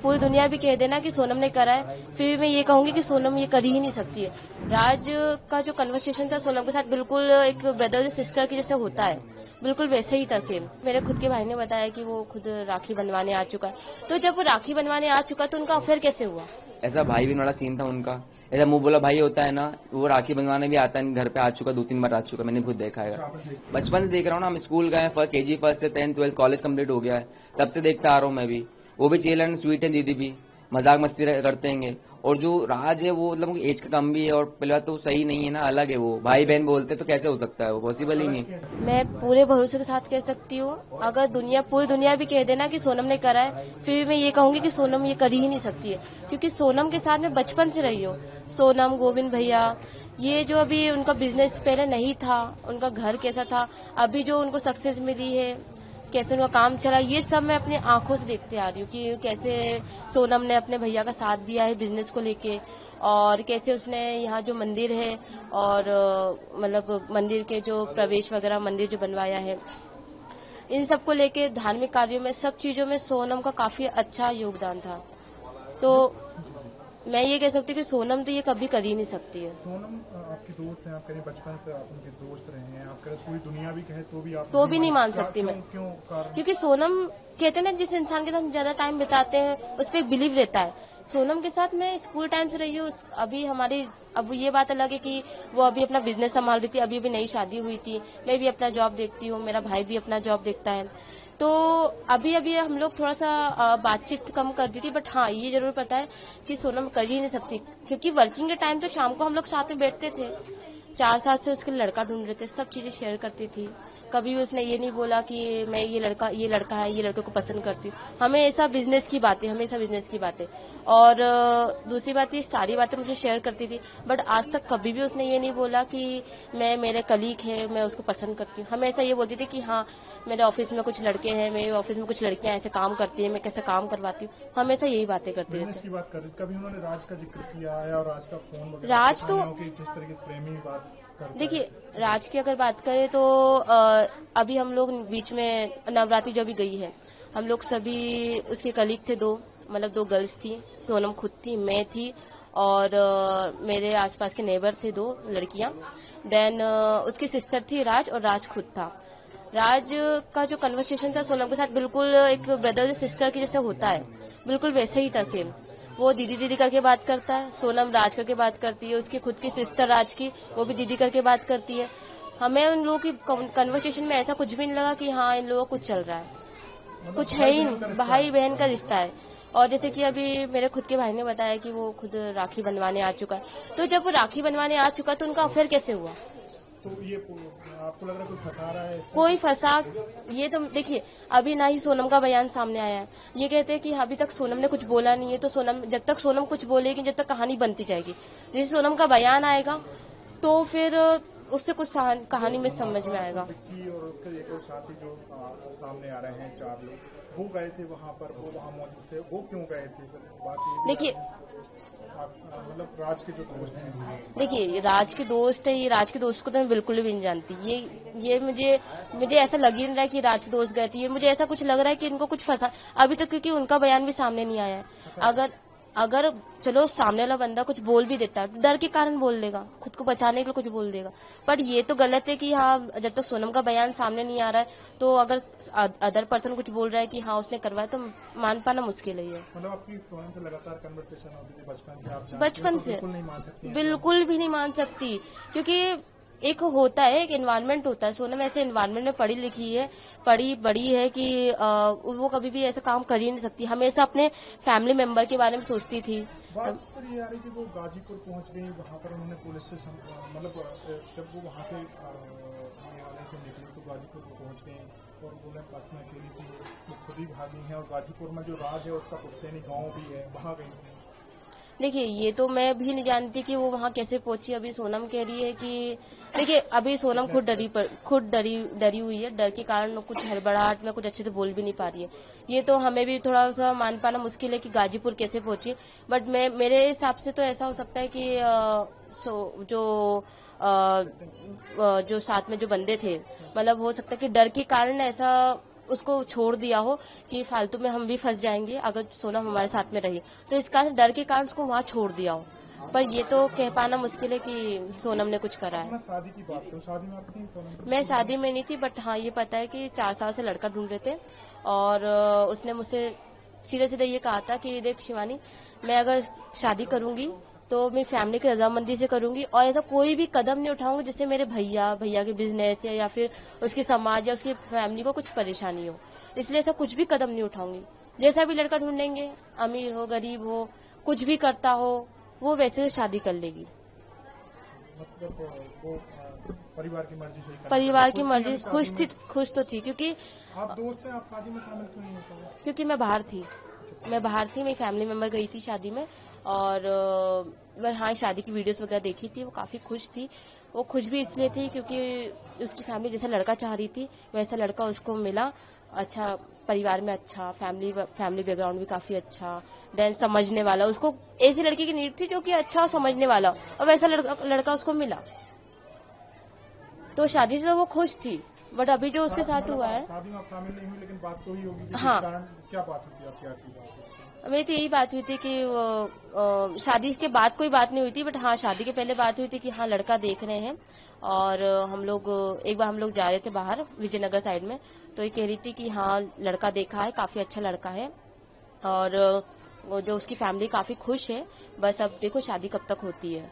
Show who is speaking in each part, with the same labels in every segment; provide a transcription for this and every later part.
Speaker 1: पूरी दुनिया भी कह देना कि सोनम ने करा है, फिर भी मैं ये कहूंगी कि सोनम ये कर ही नहीं सकती है। राज का जो कन्वर्सेशन था सोनम के साथ बिल्कुल एक ब्रदर सिस्टर की जैसे होता है, बिल्कुल वैसे ही था सेम। मेरे खुद के भाई ने बताया कि वो खुद राखी बनवाने आ चुका है, तो जब वो राखी बनवाने आ चुका तो उनका अफेयर कैसे हुआ?
Speaker 2: ऐसा भाई बहन वाला सीन था उनका। ऐसा मुंह बोला भाई होता है ना, वो राखी बंधवाने भी आता है, घर पे आ चुका, 2-3 बार आ चुका, मैंने खुद देखा है। बचपन से देख रहा हूँ ना, हम स्कूल गए, KG फर्स्ट से 10th 12th कॉलेज कंप्लीट हो गया है, तब से देखता आ रहा हूँ मैं भी। वो भी चिल एंड स्वीट है, दीदी भी मजाक मस्ती करते हैं। और जो राज है वो मतलब एज का कम भी है, और पहले बात तो सही नहीं है ना, अलग है वो, भाई बहन बोलते तो कैसे हो सकता है, वो पॉसिबल ही नहीं।
Speaker 1: मैं पूरे भरोसे के साथ कह सकती हूँ, अगर पूरी दुनिया भी कह देना कि सोनम ने करा है, फिर भी मैं ये कहूंगी कि सोनम ये कर ही नहीं सकती है, क्योंकि सोनम के साथ मैं बचपन से रही हूँ। सोनम, गोविंद भैया, ये जो अभी उनका बिजनेस पहले नहीं था, उनका घर कैसा था, अभी जो उनको सक्सेस मिली है, कैसे उनका काम चला, ये सब मैं अपनी आंखों से देखते आ रही हूँ कि कैसे सोनम ने अपने भैया का साथ दिया है बिजनेस को लेके, और कैसे उसने यहाँ जो मंदिर है और मतलब मंदिर के जो प्रवेश वगैरह मंदिर जो बनवाया है, इन सब को लेके धार्मिक कार्यों में, सब चीजों में सोनम का काफी अच्छा योगदान था। तो मैं ये कह सकती हूँ कि सोनम तो ये कभी कर ही नहीं सकती है।
Speaker 3: सोनम आपकी दोस्त है, आप कहीं बचपन से आप उनके दोस्त रहे हैं, आप कहीं पूरी दुनिया भी कहे तो भी आप
Speaker 1: नहीं मान सकती मैं।
Speaker 3: क्यों कारण?
Speaker 1: क्योंकि सोनम कहते हैं ना, जिस इंसान के साथ ज्यादा टाइम बिताते हैं उस पर एक बिलीव रहता है। सोनम के साथ मैं स्कूल टाइम से रही हूँ। अभी हमारी, अब ये बात अलग है कि वो अभी अपना बिजनेस संभाल रही थी, अभी अभी नई शादी हुई थी, मैं भी अपना जॉब देखती हूँ, मेरा भाई भी अपना जॉब देखता है, तो अभी अभी हम लोग थोड़ा सा बातचीत कम कर दी थी। बट हाँ, ये जरूर पता है कि सोनम कर ही नहीं सकती, क्योंकि वर्किंग के टाइम तो शाम को हम लोग साथ में बैठते थे, 4 साल से उसके लड़का ढूंढ रहे थे, सब चीजें शेयर करती थी। कभी भी उसने ये नहीं बोला कि मैं ये लड़का है, ये लड़के को पसंद करती हूँ। हमेशा बिजनेस की बातें। और दूसरी बात, ये सारी बातें मुझे शेयर करती थी, बट आज तक कभी भी उसने ये नहीं बोला कि मेरे कलीग है, मैं उसको पसंद करती हूँ। हमेशा ये बोलती थी कि हाँ, मेरे ऑफिस में कुछ लड़के हैं, मेरे ऑफिस में कुछ लड़कियां ऐसे काम करती हैं, मैं कैसे काम करवाती हूँ, हमेशा यही बातें करती रहती
Speaker 3: की बात कर रही, कभी उन्होंने राज का जिक्र किया है और राज का फोन वगैरह,
Speaker 1: राज तो
Speaker 3: जिस तरह की प्रेमी बात करता है।
Speaker 1: देखिए, राज की अगर बात करें तो अभी हम लोग बीच में नवरात्रि जो भी गई है, हम लोग सभी उसके कलीग थे, मतलब 2 गर्ल्स थी, सोनम खुद थी, मैं थी, और मेरे आसपास के नेबर थे 2 लड़कियां। देन उसकी सिस्टर थी राज, और राज खुद था। राज का जो कन्वर्सेशन था सोनम के साथ बिल्कुल एक ब्रदर सिस्टर की जैसे होता है, बिल्कुल वैसे ही था सेम। वो दीदी दीदी करके बात करता है, सोनम राज करके बात करती है, उसकी खुद की सिस्टर राज की, वो भी दीदी करके बात करती है। हमें उन लोगों की कन्वर्सेशन में ऐसा कुछ भी नहीं लगा कि हाँ इन लोगों को कुछ चल रहा है, कुछ है ही नहीं, भाई बहन का रिश्ता है। और जैसे कि अभी मेरे खुद के भाई ने बताया कि वो खुद राखी बनवाने आ चुका है, तो जब वो राखी बनवाने आ चुका तो उनका अफेयर कैसे हुआ?
Speaker 3: तो ये आपको लग रहा है कोई फंसा रहा है?
Speaker 1: कोई फंसा, ये तो देखिए, अभी ना ही सोनम का बयान सामने आया है, ये कहते हैं कि अभी तक सोनम ने कुछ बोला नहीं है, तो जब तक सोनम कुछ बोलेगी, जब तक कहानी बनती जाएगी। जैसे सोनम का बयान आएगा तो फिर उससे कुछ कहानी में समझ में आएगा।
Speaker 3: और उसके एक और साथी जो सामने आ रहे हैं, 4 लोग, वो गए थे वहाँ पर, वो वहाँ मौजूद थे, वो क्यों गए थे? बात
Speaker 1: देखिए,
Speaker 3: मतलब राज के जो दोस्त हैं,
Speaker 1: देखिए राज के दोस्त है, ये राज के दोस्त को तो मैं बिल्कुल भी नहीं जानती। ये मुझे ऐसा लग ही नहीं रहा है कि राज के दोस्त गए थे। ये मुझे ऐसा कुछ लग रहा है कि इनको कुछ फंसा अभी तक, क्योंकि उनका बयान भी सामने नहीं आया है। अगर चलो सामने वाला बंदा कुछ बोल भी देता है, डर के कारण बोल देगा, खुद को बचाने के लिए कुछ बोल देगा, पर ये तो गलत है कि हाँ, जब तक सोनम का बयान सामने नहीं आ रहा है, तो अगर अदर पर्सन कुछ बोल रहा है कि हाँ उसने करवाया, तो मान पाना मुश्किल है।
Speaker 3: मतलब आपकी सोनम से लगातार कन्वर्सेशन होती थी
Speaker 1: बचपन से, बिल्कुल भी नहीं मान सकती, क्योंकि एक होता है, एक एनवायरनमेंट होता है। सोनम ऐसे एनवायरनमेंट में पढ़ी लिखी है, पढ़ी बड़ी है कि वो कभी भी ऐसा काम कर ही नहीं सकती। हमेशा अपने फैमिली मेंबर के बारे में सोचती थी।
Speaker 3: बात पर ये आ रही कि वो गाजीपुर पहुंच गई, वहाँ पर उन्होंने पुलिस से मतलब जब वो वहाँ से से निकली तो गाजीपुर पहुंच गई, और उन्हें बस में अकेली थी, वो खुद ही भागी है, और गाजीपुर में जो राज है उसका पुश्तैनी गाँव भी है, वहाँ गई थी।
Speaker 1: देखिए, ये तो मैं भी नहीं जानती कि वो वहाँ कैसे पहुंची। अभी सोनम कह रही है कि देखिए, अभी सोनम खुद डरी हुई है, डर के कारण कुछ हड़बड़ाहट में कुछ अच्छे से बोल भी नहीं पा रही है। ये तो हमें भी थोड़ा सा मान पाना मुश्किल है कि गाजीपुर कैसे पहुंची। बट मेरे हिसाब से तो ऐसा हो सकता है कि जो साथ में जो बंदे थे, मतलब हो सकता है कि डर के कारण ऐसा उसको छोड़ दिया हो कि फालतू में हम भी फंस जाएंगे अगर सोनम हमारे साथ में रही, तो इस कारण डर के कारण उसको वहाँ छोड़ दिया हो। पर ये तो कह पाना मुश्किल है कि सोनम ने कुछ करा है।
Speaker 3: मैं शादी की बात करूँ, शादी में आप थी सोनम?
Speaker 1: मैं शादी में नहीं थी, बट हाँ ये पता है कि 4 साल से लड़का ढूंढ रहे थे और उसने मुझसे सीधे सीधे ये कहा था कि देख शिवानी, मैं अगर शादी करूंगी तो मेरी फैमिली की रजामंदी से करूंगी और ऐसा कोई भी कदम नहीं उठाऊंगी जिससे मेरे भैया के बिजनेस या फिर उसके समाज या उसकी फैमिली को कुछ परेशानी हो, इसलिए ऐसा कुछ भी कदम नहीं उठाऊंगी। जैसा भी लड़का ढूंढेंगे, अमीर हो गरीब हो, कुछ भी करता हो, वो वैसे से शादी कर लेगी।
Speaker 3: मतलब वो परिवार की मर्जी से
Speaker 1: परिवार की मर्जी, खुश तो थी क्योंकि
Speaker 3: आप दोस्त हैं, आप शादी में शामिल क्यों नहीं होते?
Speaker 1: क्योंकि मैं बाहर थी, मेरी फैमिली मेंबर गई थी शादी में और हाँ शादी की वीडियोस वगैरह देखी थी, वो काफी खुश थी। वो खुश भी इसलिए थी क्योंकि उसकी फैमिली जैसा लड़का चाह रही थी वैसा लड़का उसको मिला, अच्छा परिवार में, अच्छा फैमिली बैकग्राउंड भी काफी अच्छा, देन समझने वाला। उसको ऐसी लड़की की नीड थी जो कि अच्छा और समझने वाला, और वैसा लड़का उसको मिला, तो शादी से तो वो खुश थी। बट अभी जो उसके साथ हुआ है,
Speaker 3: शादी में आप शामिल नहीं हुई लेकिन बात तो ही होगी कि
Speaker 1: हाँ,
Speaker 3: कारण क्या बात हुई थी, आपकी आखिरी बात?
Speaker 1: मेरी तो यही बात हुई थी कि शादी के बाद कोई बात नहीं हुई थी, बट हाँ शादी के पहले बात हुई थी कि हाँ लड़का देख रहे हैं। और एक बार हम लोग जा रहे थे बाहर विजयनगर साइड में, तो ये कह रही थी कि हाँ लड़का देखा है, काफी अच्छा लड़का है और वो जो उसकी फैमिली काफी खुश है, बस अब देखो शादी कब तक होती है।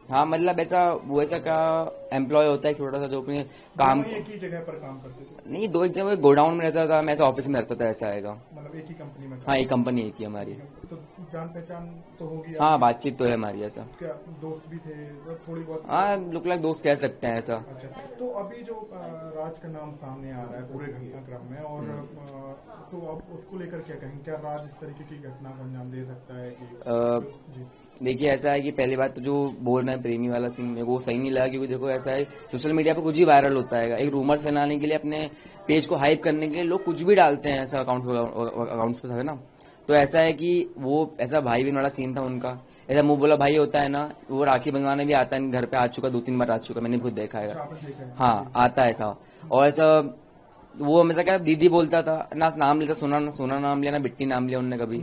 Speaker 2: हाँ मतलब ऐसा क्या एम्प्लॉय होता है छोटा सा जो अपने काम,
Speaker 3: एक ही जगह पर काम करते थे?
Speaker 2: नहीं, दो एक जगह गोडाउन में रहता था, मैं ऐसा ऑफिस में रहता था, ऐसा आएगा।
Speaker 3: मतलब एक ही कंपनी में?
Speaker 2: हाँ एक कंपनी एक ही हमारी।
Speaker 3: तो जान पहचान तो होगी?
Speaker 2: हाँ बातचीत तो है हमारी। ऐसा
Speaker 3: क्या दोस्त भी थे थोड़ी बहुत?
Speaker 2: हाँ लुक लाइक दोस्त कह सकते हैं ऐसा।
Speaker 3: अच्छा, तो अभी जो राज का नाम सामने आ रहा है पूरे घटनाक्रम में, और तो अब उसको लेकर क्या कहेंगे? क्या राज इस तरीके की घटना को अंजाम दे सकता है कि?
Speaker 2: देखिए ऐसा है कि पहली बात तो जो बोल रहे हैं प्रेमी वाला सीन, मेरे को सही नहीं लगा, क्योंकि देखो ऐसा है सोशल मीडिया पे कुछ ही वायरल होता है, एक रूमर्स फैलाने के लिए, अपने पेज को हाइप करने के लिए लोग कुछ भी डालते हैं ऐसा अकाउंट्स पे है ना। तो ऐसा है कि वो ऐसा भाई बहन वाला सीन था उनका, ऐसा मुंह बोला भाई होता है ना, वो राखी बंधवाने भी आता है, घर पे आ चुका, 2-3 बार आ चुका, मैंने खुद देखा है। हाँ आता है ऐसा, और ऐसा वो हमेशा क्या दीदी बोलता था ना, नाम लेता, सोना नाम लिया ना, बिट्टी नाम लिया उनने कभी,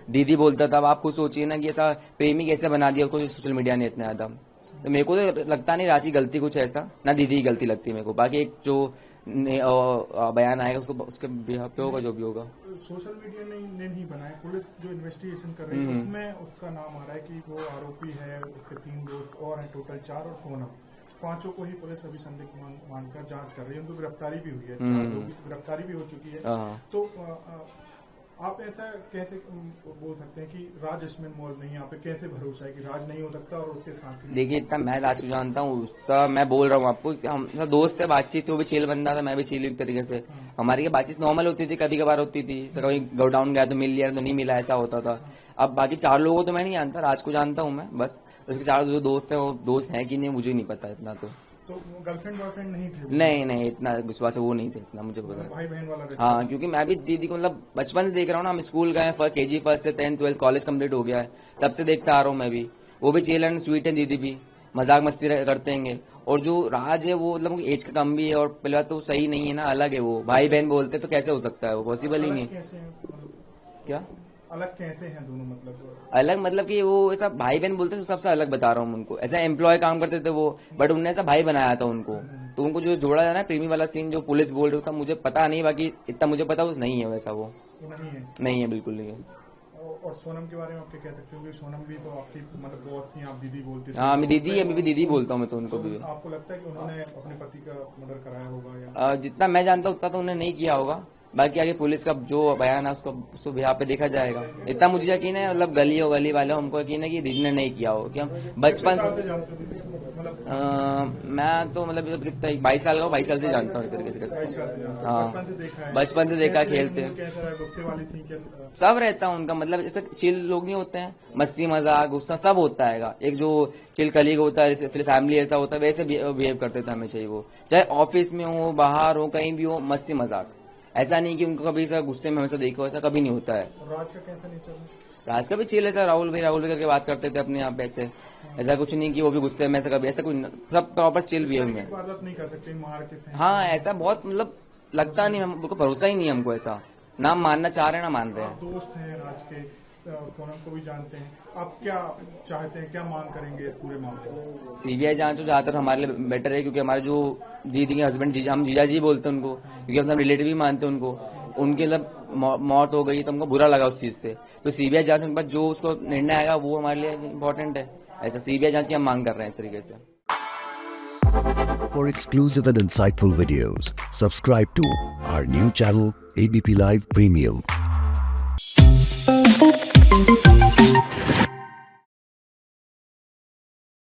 Speaker 2: दीदी बोलता था। अब आप खुद सोचिए ना कि ऐसा प्रेमी कैसे बना दिया उसको सोशल मीडिया ने इतना ज्यादा। तो मेरे को तो लगता नहीं राशि गलती कुछ ऐसा, ना दीदी की गलती लगती है मेरे को। बाकी एक जो बयान आएगा उसको उसके बिहाफ पे होगा जो भी होगा।
Speaker 3: सोशल मीडिया ने नहीं बनाया, पुलिस जो इन्वेस्टिगेशन कर रही है उसमें उसका नाम आ रहा है कि वो आरोपी है, उसके 3 दोस्त और हैं, टोटल 4, और सोनम, 5 को ही पुलिस अभी संदिग्ध मानकर जांच कर रही है। उनको गिरफ्तारी भी हुई है, 4 लोगों की गिरफ्तारी भी हो चुकी है। तो आप ऐसा कैसे बोल सकते हैं कि राज इसमें इन्वॉल्व नहीं है? आप पे कैसे भरोसा है कि राज नहीं हो सकता और उसके साथ?
Speaker 2: देखिए इतना मैं राज को जानता हूँ, उसका मैं बोल रहा हूँ आपको, हम दोस्त है, बातचीत, वो भी चिल बंदा था, मैं भी चिल एक तरीके से। हमारी बातचीत नॉर्मल होती थी, कभी कभार होती थी, कभी गोडाउन गया तो मिल लिया, तो नहीं मिला, ऐसा होता था। अब बाकी 4 लोगों को तो मैं नहीं जानता, राज को जानता हूँ मैं बस। उसके 4 जो दोस्त है वो दोस्त है कि नहीं मुझे नहीं पता इतना। तो
Speaker 3: गर्लफ्रेंड बॉयफ्रेंड नहीं थे?
Speaker 2: नहीं इतना विश्वास है वो नहीं थे, इतना मुझे पता है।
Speaker 3: भाई बहन वाला?
Speaker 2: हाँ क्योंकि मैं भी दीदी को मतलब बचपन से देख रहा हूँ ना, हम स्कूल गए, KG 1 से 10th 12th कॉलेज कंप्लीट हो गया है, तब से देखता आ रहा हूँ मैं भी। वो भी चिल एंड स्वीट है, दीदी भी मजाक मस्ती करते हैं। और जो राज है वो मतलब एज का कम भी है, और पहले बात तो सही नहीं है ना, अलग है वो, भाई बहन बोलते तो कैसे हो सकता है, वो पॉसिबल ही नहीं। क्या
Speaker 3: अलग कैसे हैं दोनों? मतलब
Speaker 2: अलग मतलब कि वो ऐसा भाई बहन बोलते तो सबसे अलग बता रहा हूँ उनको, ऐसा एम्प्लॉय काम करते थे वो, बट उनने ऐसा भाई बनाया था उनको। तो उनको जो जोड़ा जाना है प्रेमी वाला सीन जो पुलिस बोल रही था, मुझे पता नहीं, बाकी इतना मुझे पता वो नहीं है वैसा, वो नहीं है बिल्कुल नहीं है।
Speaker 3: और सोनम के बारे में आप क्या कह सकते हो? सोनम भी तो आपकी मतलब बॉस थी, आप दीदी बोलते थे।
Speaker 2: हाँ मैं दीदी, अभी भी दीदी बोलता हूँ मैं तो उनको भी।
Speaker 3: आपको लगता है कि उन्होंने अपने पति का मर्डर कराया होगा या?
Speaker 2: जितना मैं जानता हूँ उतना तो उन्होंने नहीं किया होगा, बाकी आगे पुलिस का जो बयान है उसको यहाँ पे देखा जाएगा। इतना मुझे यकीन है, मतलब गली वाले हमको यकीन है कि दीदी ने नहीं किया होगा, कि हम बचपन से मैं तो मतलब कितना 22 साल का, 22 साल से जानता हूँ एक तरीके से। हाँ बचपन से देखा, खेलते सब रहता है उनका, मतलब जैसे चिल लोग नहीं होते हैं, मस्ती मजाक गुस्सा सब होता है। एक जो चिल कलीग होता है, फिर फैमिली ऐसा होता है, वैसे बिहेव करते थे हमेशा ही वो, चाहे ऑफिस में हो, बाहर हो, कहीं भी हो, मस्ती मजाक। ऐसा नहीं कि उनको कभी गुस्से में हमेशा देखो, ऐसा कभी नहीं होता है।
Speaker 3: राज का कैसा नेचर?
Speaker 2: राज का भी चिल है, राहुल भाई करके बात करते थे अपने यहाँ पे, ऐसा कुछ नहीं कि वो भी गुस्से में, ऐसा कभी ऐसा कुछ, सब प्रॉपर चिल भी है उनमें।
Speaker 3: नहीं कर सकते मार के?
Speaker 2: हाँ ऐसा बहुत मतलब लगता नहीं, हमको भरोसा ही नहीं है हमको ऐसा, ना मानना चाह रहे हैं ना मान रहे हैं।
Speaker 3: आप दोस्त हैं राज के, सोनम को भी जानते हैं, आप क्या चाहते हैं, क्या मांग करेंगे इस पूरे मामले में?
Speaker 2: सीबीआई जांच तो ज्यादातर हमारे लिए बेटर है, क्योंकि हमारे जो दीदी के हस्बैंड हम जीजा जी बोलते हैं उनको, क्योंकि हम सब रिलेटिव भी मानते हैं उनको, उनके मतलब मौत हो गई तो हमको बुरा लगा उस चीज से। तो सीबीआई जांच के बाद जो उसको निर्णय आएगा वो हमारे लिए इम्पोर्टेंट है। ऐसा सीबीआई जांच की हम मांग कर रहे हैं इस तरीके से।
Speaker 4: For exclusive and insightful videos, subscribe to our new channel ABP Live Premium.